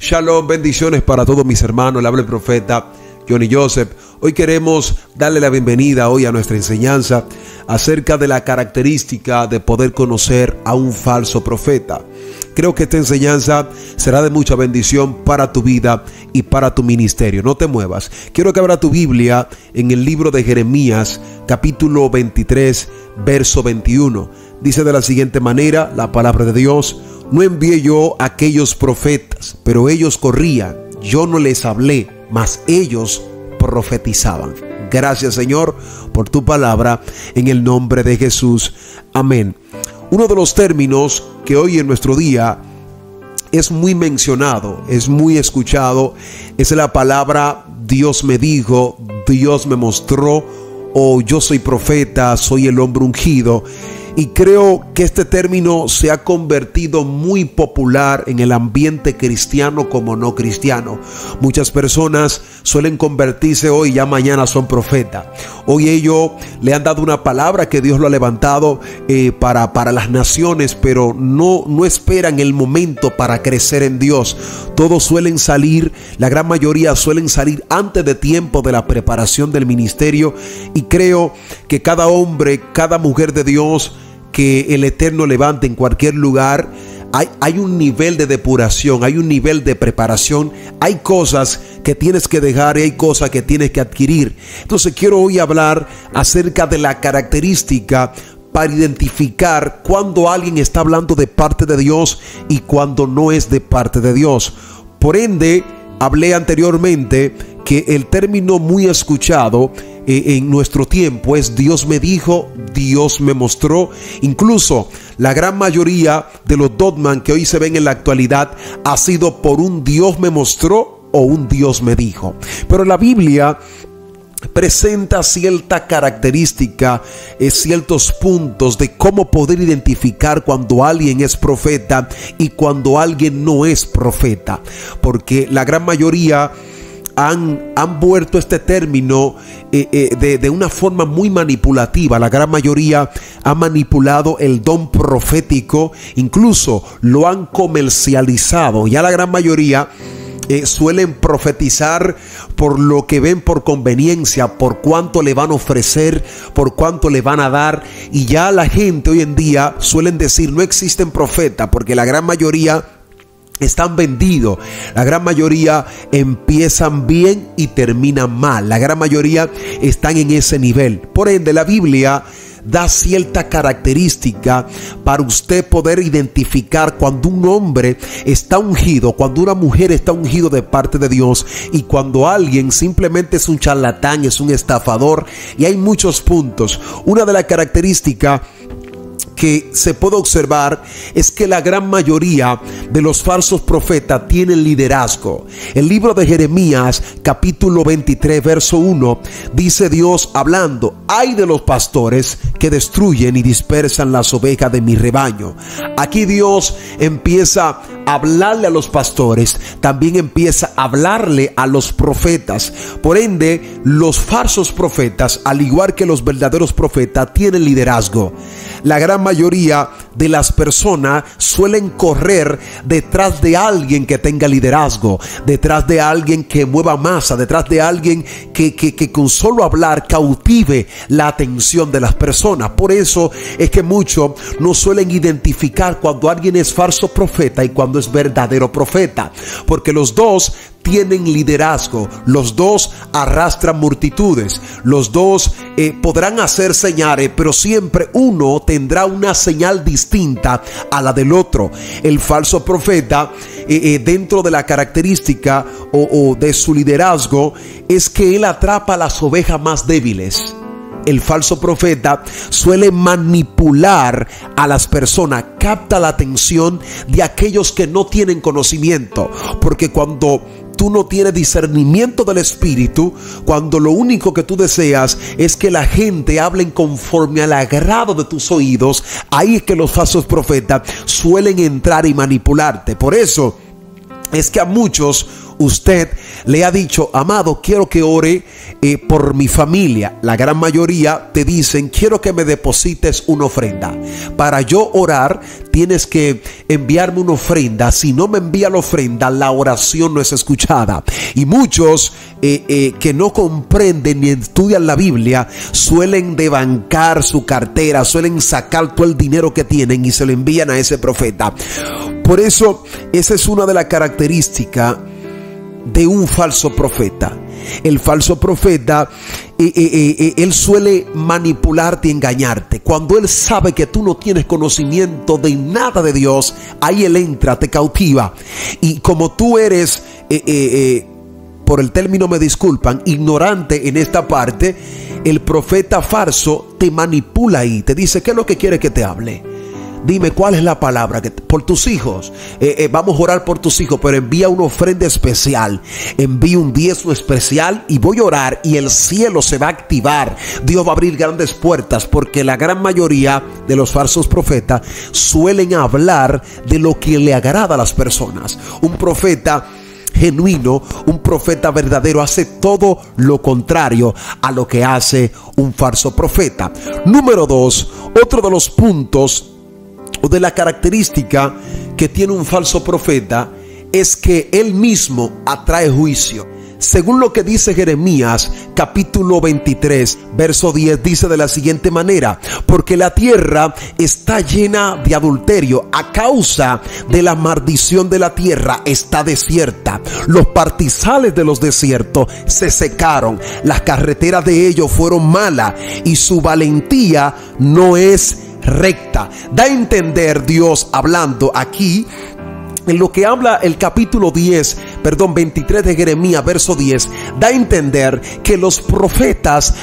Shalom, bendiciones para todos mis hermanos. Le habla el profeta Johnny Joseph. Hoy queremos darle la bienvenida hoy a nuestra enseñanza acerca de la característica de poder conocer a un falso profeta. Creo que esta enseñanza será de mucha bendición para tu vida y para tu ministerio. No te muevas. Quiero que abra tu Biblia en el libro de Jeremías, capítulo 23, verso 21. Dice de la siguiente manera la palabra de Dios: no envié yo a aquellos profetas, pero ellos corrían. Yo no les hablé, mas ellos profetizaban. Gracias, Señor, por tu palabra, en el nombre de Jesús. Amén. Uno de los términos que hoy en nuestro día es muy mencionado, es muy escuchado, es la palabra Dios me dijo, Dios me mostró, o yo soy profeta, soy el hombre ungido. Y creo que este término se ha convertido muy popular en el ambiente cristiano como no cristiano. Muchas personas suelen convertirse hoy, ya mañana son profetas. Hoy ellos le han dado una palabra que Dios lo ha levantado para las naciones, pero no esperan el momento para crecer en Dios. Todos suelen salir, la gran mayoría suelen salir antes de tiempo de la preparación del ministerio. Y creo que cada hombre, cada mujer de Dios que el Eterno levante en cualquier lugar, hay un nivel de depuración, hay un nivel de preparación, hay cosas que tienes que dejar y hay cosas que tienes que adquirir. Entonces quiero hoy hablar acerca de la característica para identificar cuando alguien está hablando de parte de Dios y cuando no es de parte de Dios. Por ende, hablé anteriormente que el término muy escuchado en nuestro tiempo es Dios me dijo, Dios me mostró. Incluso la gran mayoría de los dogmas que hoy se ven en la actualidad ha sido por un Dios me mostró o un Dios me dijo. Pero la Biblia presenta cierta característica, ciertos puntos de cómo poder identificar cuando alguien es profeta y cuando alguien no es profeta, porque la gran mayoría han vuelto este término de una forma muy manipulativa. La gran mayoría ha manipulado el don profético, incluso lo han comercializado. Ya la gran mayoría suelen profetizar por lo que ven por conveniencia, por cuánto le van a ofrecer, por cuánto le van a dar. Y ya la gente hoy en día suelen decir no existen profetas, porque la gran mayoría están vendidos. La gran mayoría empiezan bien y terminan mal. La gran mayoría están en ese nivel. Por ende, la Biblia da cierta característica para usted poder identificar cuando un hombre está ungido, cuando una mujer está ungido de parte de Dios y cuando alguien simplemente es un charlatán, es un estafador. Y hay muchos puntos. Una de las características que se puede observar es que la gran mayoría de los falsos profetas tienen liderazgo. El libro de Jeremías, capítulo 23, verso 1, dice Dios hablando: ay de los pastores que destruyen y dispersan las ovejas de mi rebaño. Aquí Dios empieza a hablarle a los pastores, también empieza a hablarle a los profetas. Por ende, los falsos profetas, al igual que los verdaderos profetas, tienen liderazgo. La gran mayoría de las personas suelen correr detrás de alguien que tenga liderazgo, detrás de alguien que mueva masa, detrás de alguien que con solo hablar cautive la atención de las personas. Por eso es que muchos no suelen identificar cuando alguien es falso profeta y cuando es verdadero profeta, porque los dos tienen liderazgo, los dos arrastran multitudes, los dos podrán hacer señales, pero siempre uno tendrá una señal distinta a la del otro. El falso profeta, dentro de la característica o de su liderazgo, es que él atrapa a las ovejas más débiles. El falso profeta suele manipular a las personas, capta la atención de aquellos que no tienen conocimiento, porque cuando tú no tienes discernimiento del Espíritu, cuando lo único que tú deseas es que la gente hable conforme al agrado de tus oídos, ahí es que los falsos profetas suelen entrar y manipularte. Por eso es que a muchos usted le ha dicho: amado, quiero que ore por mi familia. La gran mayoría te dicen: quiero que me deposites una ofrenda. Para yo orar tienes que enviarme una ofrenda. Si no me envía la ofrenda, la oración no es escuchada. Y muchos que no comprenden ni estudian la Biblia suelen debancar su cartera, suelen sacar todo el dinero que tienen y se lo envían a ese profeta. Por eso esa es una de las características de un falso profeta. El falso profeta, él suele manipularte y engañarte. Cuando él sabe que tú no tienes conocimiento de nada de Dios, ahí él entra, te cautiva. Y como tú eres, por el término me disculpan, ignorante en esta parte, el profeta falso te manipula ahí. Te dice: ¿qué es lo que quiere que te hable? Dime cuál es la palabra. Por tus hijos, vamos a orar por tus hijos, pero envía una ofrenda especial, envía un diezmo especial y voy a orar y el cielo se va a activar. Dios va a abrir grandes puertas, porque la gran mayoría de los falsos profetas suelen hablar de lo que le agrada a las personas. Un profeta genuino, un profeta verdadero, hace todo lo contrario a lo que hace un falso profeta. Número 2, otro de los puntos o de la característica que tiene un falso profeta es que él mismo atrae juicio. Según lo que dice Jeremías capítulo 23 verso 10, dice de la siguiente manera: porque la tierra está llena de adulterio, a causa de la maldición de la tierra está desierta. Los partizales de los desiertos se secaron, las carreteras de ellos fueron malas y su valentía no es recta. Da a entender Dios, hablando aquí en lo que habla el capítulo 23 de Jeremías, verso 10, da a entender que los profetas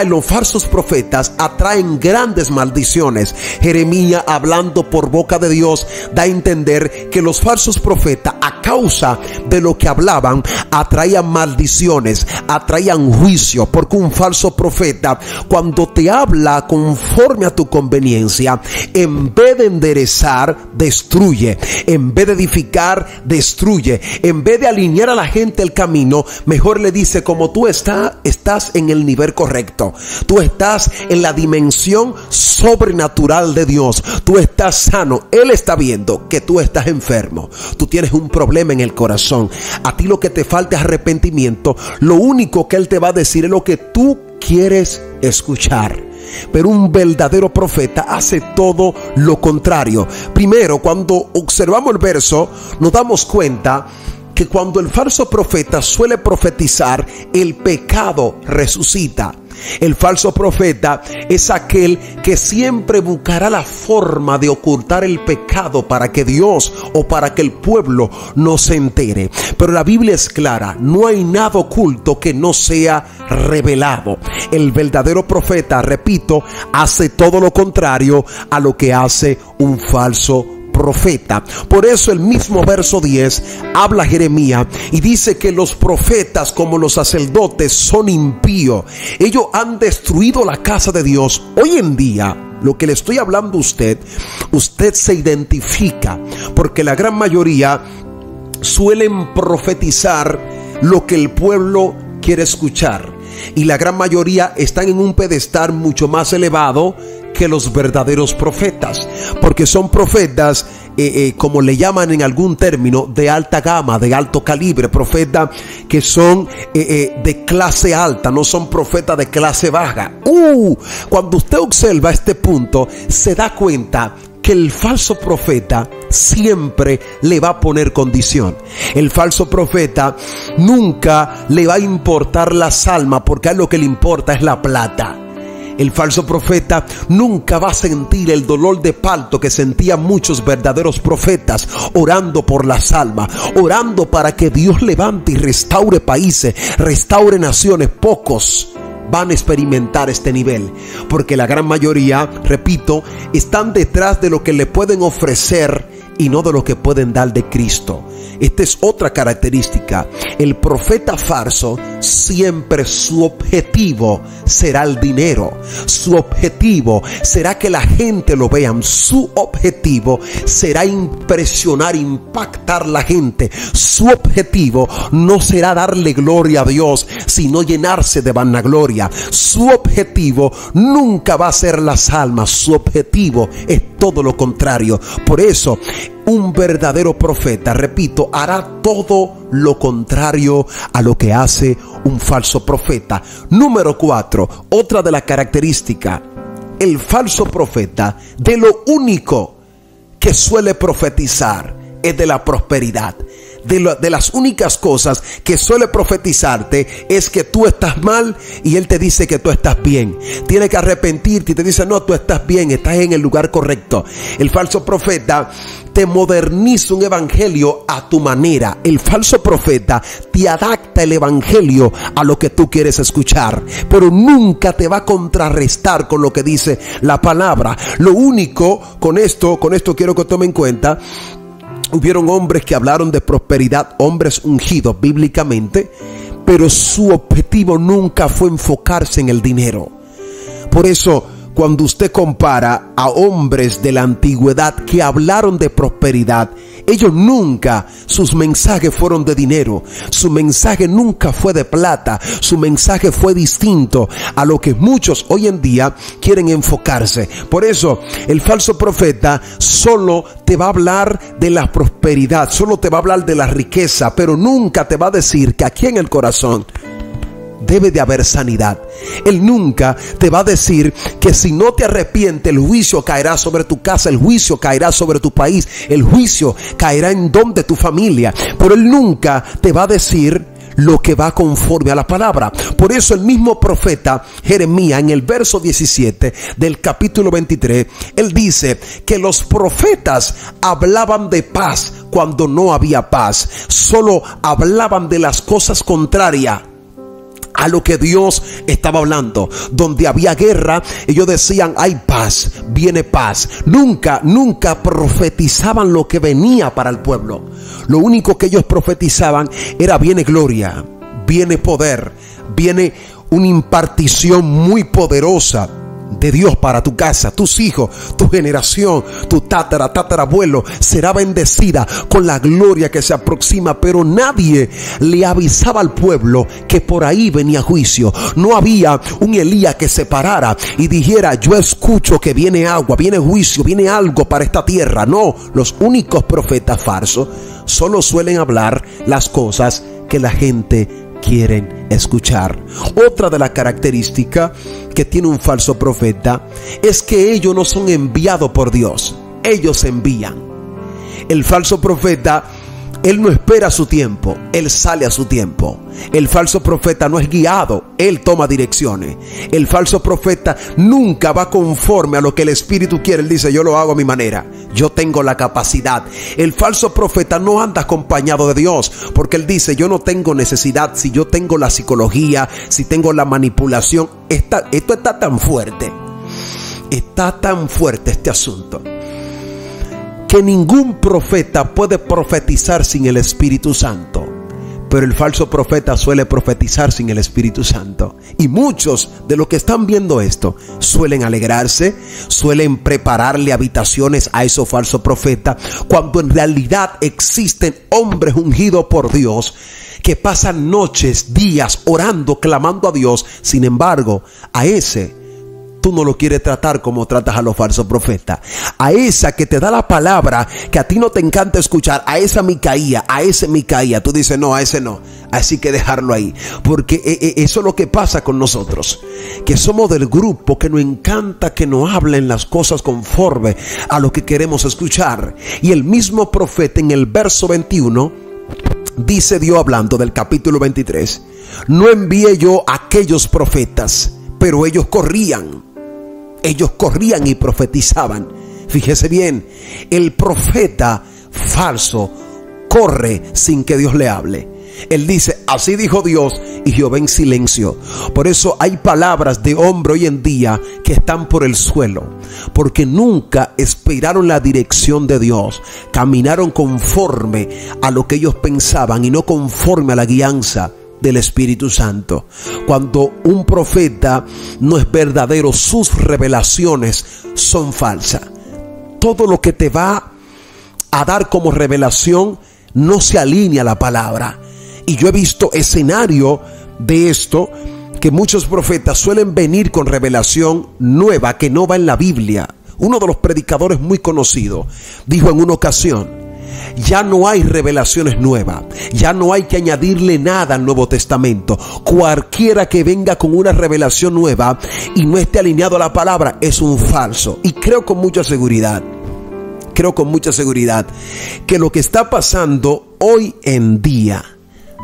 los falsos profetas atraen grandes maldiciones. Jeremías, hablando por boca de Dios, da a entender que los falsos profetas, a causa de lo que hablaban, atraían maldiciones, atraían juicio, porque un falso profeta, cuando te habla conforme a tu conveniencia, en vez de enderezar, destruye. En vez de edificar, destruye. En vez de alinear a la gente el camino, mejor le dice: como tú estás en el nivel correcto, tú estás en la dimensión sobrenatural de Dios, tú estás sano. Él está viendo que tú estás enfermo, tú tienes un problema en el corazón, a ti lo que te falta es arrepentimiento. Lo único que él te va a decir es lo que tú quieres escuchar. Pero un verdadero profeta hace todo lo contrario. Primero, cuando observamos el verso, nos damos cuenta que cuando el falso profeta suele profetizar, el pecado resucita. El falso profeta es aquel que siempre buscará la forma de ocultar el pecado para que Dios o para que el pueblo no se entere. Pero la Biblia es clara: no hay nada oculto que no sea revelado. El verdadero profeta, repito, hace todo lo contrario a lo que hace un falso profeta. Por eso el mismo verso 10 habla Jeremías y dice que los profetas, como los sacerdotes, son impíos. Ellos han destruido la casa de Dios. Hoy en día, lo que le estoy hablando a usted se identifica, porque la gran mayoría suelen profetizar lo que el pueblo quiere escuchar, y la gran mayoría están en un pedestal mucho más elevado que los verdaderos profetas, porque son profetas, como le llaman en algún término, de alta gama, de alto calibre, profetas que son de clase alta, no son profetas de clase baja. Cuando usted observa este punto, se da cuenta que el falso profeta siempre le va a poner condición. El falso profeta nunca le va a importar las almas, porque a él lo que le importa es la plata. El falso profeta nunca va a sentir el dolor de parto que sentían muchos verdaderos profetas, orando por las almas, orando para que Dios levante y restaure países, restaure naciones. Pocos van a experimentar este nivel, porque la gran mayoría, repito, están detrás de lo que le pueden ofrecer y no de lo que pueden dar de Cristo. Esta es otra característica. El profeta falso siempre su objetivo será el dinero. Su objetivo será que la gente lo vean. Su objetivo será impresionar, impactar la gente. Su objetivo no será darle gloria a Dios, sino llenarse de vanagloria. Su objetivo nunca va a ser las almas. Su objetivo es todo lo contrario. Por eso, un verdadero profeta, repito, hará todo lo contrario a lo que hace un falso profeta. Número 4, otra de las características. El falso profeta, de lo único que suele profetizar es de la prosperidad. De las únicas cosas que suele profetizarte es que tú estás mal y él te dice que tú estás bien. Tienes que arrepentirte y te dice: no, tú estás bien, estás en el lugar correcto. El falso profeta te moderniza un evangelio a tu manera. El falso profeta te adapta el evangelio a lo que tú quieres escuchar, pero nunca te va a contrarrestar con lo que dice la palabra. Lo único, con esto quiero que tomen en cuenta, hubieron hombres que hablaron de prosperidad, hombres ungidos bíblicamente, pero su objetivo nunca fue enfocarse en el dinero. Por eso, cuando usted compara a hombres de la antigüedad que hablaron de prosperidad, ellos nunca, sus mensajes fueron de dinero, su mensaje nunca fue de plata, su mensaje fue distinto a lo que muchos hoy en día quieren enfocarse. Por eso, el falso profeta solo te va a hablar de la prosperidad, solo te va a hablar de la riqueza, pero nunca te va a decir que aquí en el corazón debe de haber sanidad. Él nunca te va a decir que si no te arrepientes, el juicio caerá sobre tu casa, el juicio caerá sobre tu país, el juicio caerá en don de tu familia. Pero él nunca te va a decir lo que va conforme a la palabra. Por eso el mismo profeta Jeremías, en el verso 17 del capítulo 23, él dice que los profetas hablaban de paz cuando no había paz. Solo hablaban de las cosas contrarias a lo que Dios estaba hablando. Donde había guerra, ellos decían: hay paz, viene paz. Nunca profetizaban lo que venía para el pueblo. Lo único que ellos profetizaban era: viene gloria, viene poder, viene una impartición muy poderosa de Dios para tu casa, tus hijos, tu generación, tu tatarabuelo será bendecida con la gloria que se aproxima. Pero nadie le avisaba al pueblo que por ahí venía juicio. No había un Elías que se parara y dijera: yo escucho que viene agua, viene juicio, viene algo para esta tierra. No, los únicos profetas falsos solo suelen hablar las cosas que la gente quieren escuchar. Otra de las características que tiene un falso profeta es que ellos no son enviados por Dios, ellos envían. El falso profeta, él no espera su tiempo, él sale a su tiempo. El falso profeta no es guiado, él toma direcciones. El falso profeta nunca va conforme a lo que el Espíritu quiere. Él dice: yo lo hago a mi manera, yo tengo la capacidad. El falso profeta no anda acompañado de Dios, porque él dice: yo no tengo necesidad. Si yo tengo la psicología, si tengo la manipulación. Esto está tan fuerte este asunto, que ningún profeta puede profetizar sin el Espíritu Santo. Pero el falso profeta suele profetizar sin el Espíritu Santo. Y muchos de los que están viendo esto suelen alegrarse, suelen prepararle habitaciones a esos falsos profetas, cuando en realidad existen hombres ungidos por Dios que pasan noches, días orando, clamando a Dios. Sin embargo, a ese tú no lo quieres tratar como tratas a los falsos profetas. A esa que te da la palabra que a ti no te encanta escuchar, a esa Micaía, a ese Micaía, tú dices: no, a ese no, así que dejarlo ahí. Porque eso es lo que pasa con nosotros, que somos del grupo que nos encanta que nos hablen las cosas conforme a lo que queremos escuchar. Y el mismo profeta en el verso 21 dice Dios, hablando del capítulo 23: no envié yo a aquellos profetas, pero ellos corrían y profetizaban. Fíjese bien, el profeta falso corre sin que Dios le hable. Él dice: así dijo Dios, y Jehová en silencio. Por eso hay palabras de hombre hoy en día que están por el suelo, porque nunca esperaron la dirección de Dios, caminaron conforme a lo que ellos pensaban y no conforme a la guianza del Espíritu Santo. Cuando un profeta no es verdadero, sus revelaciones son falsas. Todo lo que te va a dar como revelación no se alinea a la palabra. Y yo he visto escenario de esto, que muchos profetas suelen venir con revelación nueva que no va en la Biblia. Uno de los predicadores muy conocidos dijo en una ocasión: ya no hay revelaciones nuevas, ya no hay que añadirle nada al Nuevo Testamento. Cualquiera que venga con una revelación nueva y no esté alineado a la palabra es un falso. Y creo con mucha seguridad que lo que está pasando hoy en día,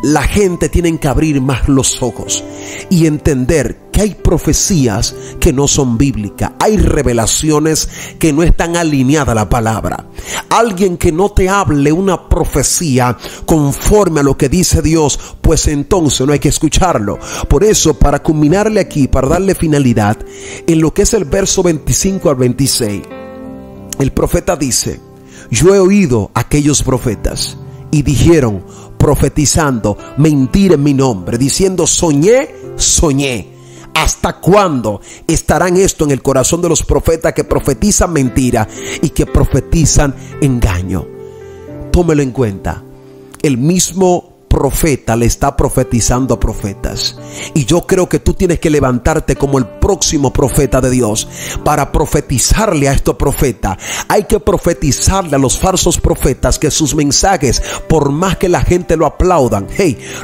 la gente tiene que abrir más los ojos y entender que hay profecías que no son bíblicas, hay revelaciones que no están alineadas a la palabra. Alguien que no te hable una profecía conforme a lo que dice Dios, pues entonces no hay que escucharlo. Por eso, para culminarle aquí, para darle finalidad, en lo que es el verso 25 al 26, el profeta dice: yo he oído a aquellos profetas y dijeron, profetizando mentira en mi nombre, diciendo soñé. ¿Hasta cuándo estarán esto en el corazón de los profetas que profetizan mentira y que profetizan engaño? Tómelo en cuenta. El mismo profeta le está profetizando a profetas, y yo creo que tú tienes que levantarte como el próximo profeta de Dios para profetizarle a estos profetas. Hay que profetizarle a los falsos profetas que sus mensajes, por más que la gente lo aplaudan,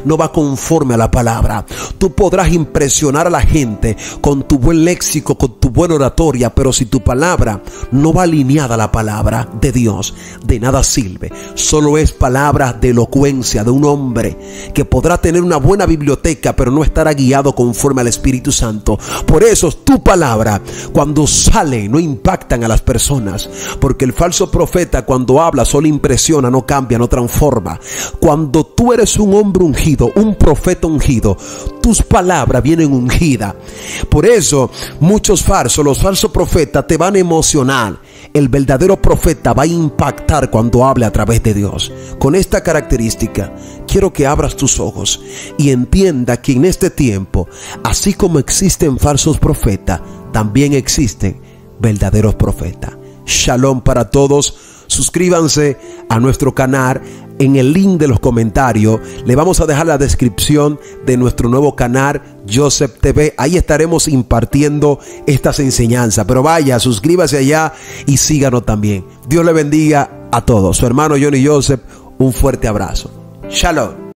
no va conforme a la palabra. Tú podrás impresionar a la gente con tu buen léxico, con tu buena oratoria, pero si tu palabra no va alineada a la palabra de Dios, de nada sirve. Solo es palabra de elocuencia de un hombre que podrá tener una buena biblioteca, pero no estará guiado conforme al Espíritu Santo. Por eso tu palabra, cuando sale, no impactan a las personas, porque el falso profeta, cuando habla, solo impresiona, no cambia, no transforma. Cuando tú eres un hombre ungido, un profeta ungido, tus palabras vienen ungidas. Por eso los falsos profetas te van a emocionar. El verdadero profeta va a impactar cuando hable a través de Dios. Con esta característica, quiero que abras tus ojos y entienda que en este tiempo, así como existen falsos profetas, también existen verdaderos profetas. Shalom para todos. Suscríbanse a nuestro canal. En el link de los comentarios le vamos a dejar la descripción de nuestro nuevo canal Joseph TV. Ahí estaremos impartiendo estas enseñanzas. Pero vaya, suscríbase allá y síganos también. Dios le bendiga a todos. Su hermano Johnny Joseph, un fuerte abrazo. Shalom.